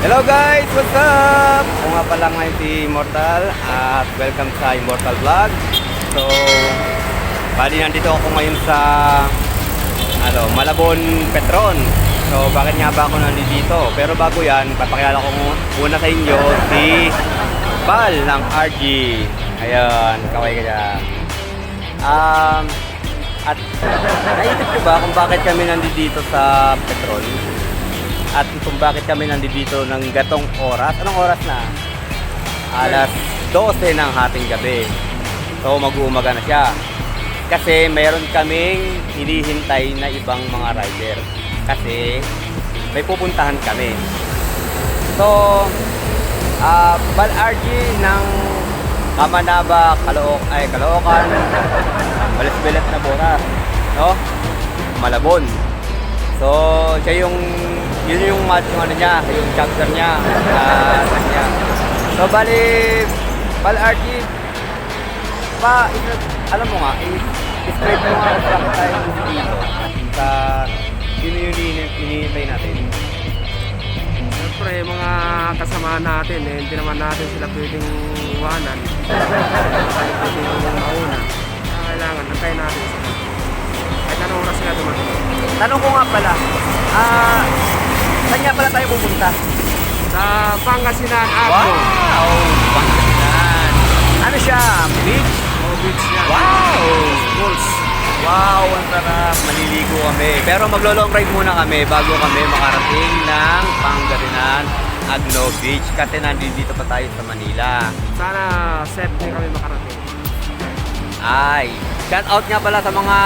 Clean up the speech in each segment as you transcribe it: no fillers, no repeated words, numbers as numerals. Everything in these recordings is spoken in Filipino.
Hello guys, what's up? Ako nga pala ngayon si Immortal at welcome sa Immortal Vlog. So, bali nandito ako ngayon sa Malabon, Petron. So, bakit nga ba ako nandito? Pero bago yan, papakilala ko muna sa inyo si Bal ng RG. Ayan, kaway ka dyan. At naisip ko ba kung bakit kami nandito sa Petron? At kung bakit kami nandito ng gatong oras? Anong oras na? Alas 12 ng hating gabi. So mag-uumaga na siya. Kasi mayroon kaming hinihintay na ibang mga rider. Kasi may pupuntahan kami. So, Bal RG ng Kamanaba, Caloocan, Balis-Bilet na Boras, no? Malabon. So, siya yun yung ano niya, yung chapter niya, niya. So, bali, Bal RG, alam mo nga, i-spread mo nga sa tayo dito. Sa, yun yung hinihintay natin. Siyempre, mga kasama natin, hindi naman natin sila pwedeng iwanan. Kaya pwedeng mauna. Kailangan, nantay natin sila. Kahit anong oras sila dumating. Tanong ko nga pala, saan nga pala tayo pupunta? Sa Pangasinan, Agno. Wow! Pangasinan! Ano siya? Beach? Beach yan. Wow! Schools. Wow! Ang sarap! Maliligo kami. Pero maglo-long ride muna kami bago kami makarating ng Pangasinan, Agno Beach. Kasi nandito pa tayo sa Manila. Sana safe din kami makarating. Ay! Shout out nga pala sa mga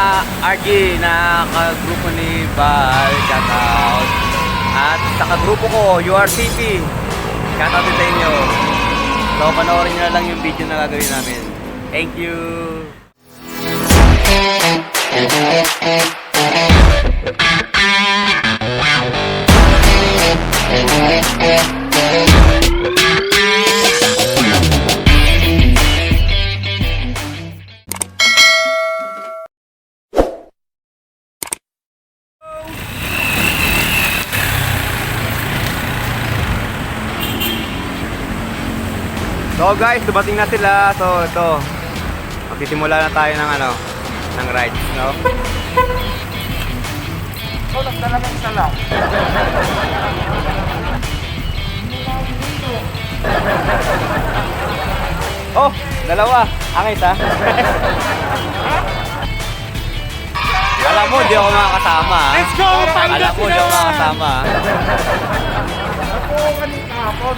RG na kagrupo ni Bal. Shout out! At sa kagrupo ko, URCP. Shout out din sa inyo. So, panoorin nyo na lang yung video na gagawin namin. Thank you! So guys, dumating na sila. So ito, magsisimula na tayo ng rides, no? So, nagdala ng isa lang. Oh, dalawa. Angit ha? Alam mo, di ako makakasama ha? Let's go! Alam mo, di ako makakasama ha? Ako, kanina hapon.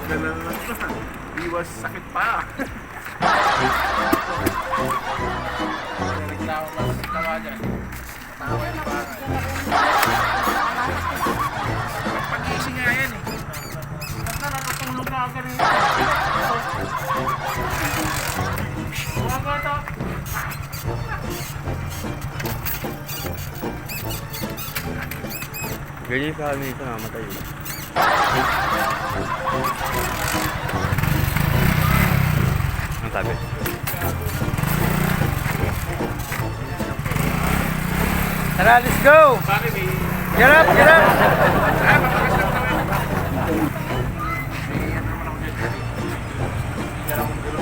Ganun lang. Iwas sakit pa. Nagtawa pa sa tawa dyan. Tawa yung parang. Pag-iising nga yan eh. Basta nakatulog na agad rin. Huwag ka ito. Ganyan sa amin ito namatay. Ang sabi? Tara, let's go! Bakit eh? Get up! Get up! Ah, matagas lang naman. May ano naman ako dyan. Yan akong gulo.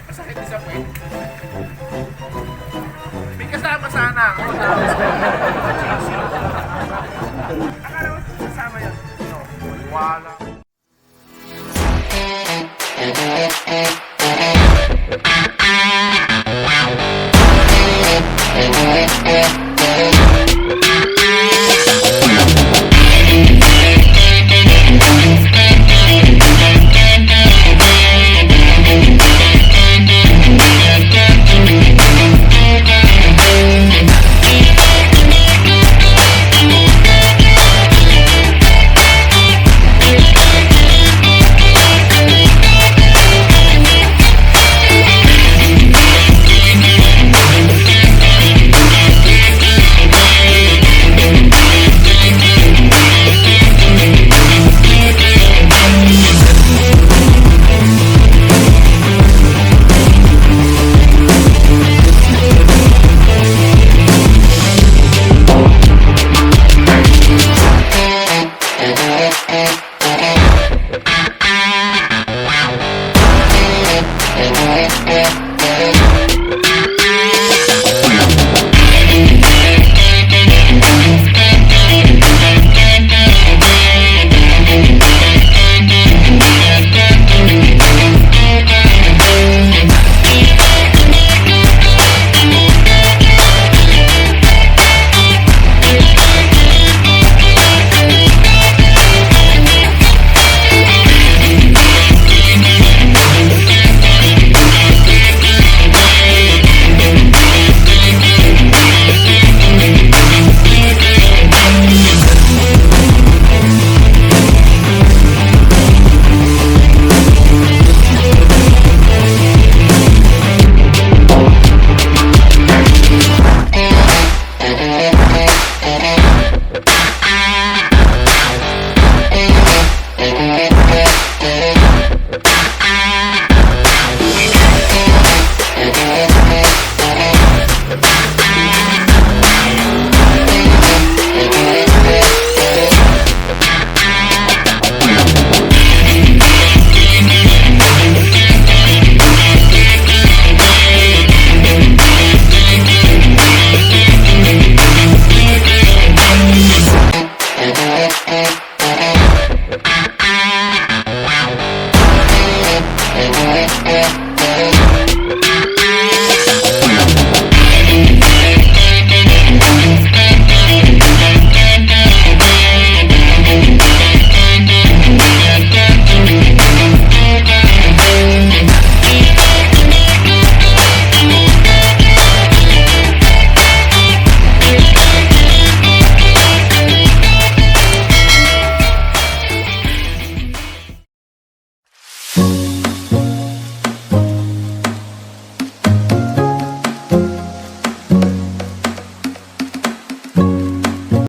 Masakit isa po eh. May kasama sana ako. Akala ko kasama yan. No, wala.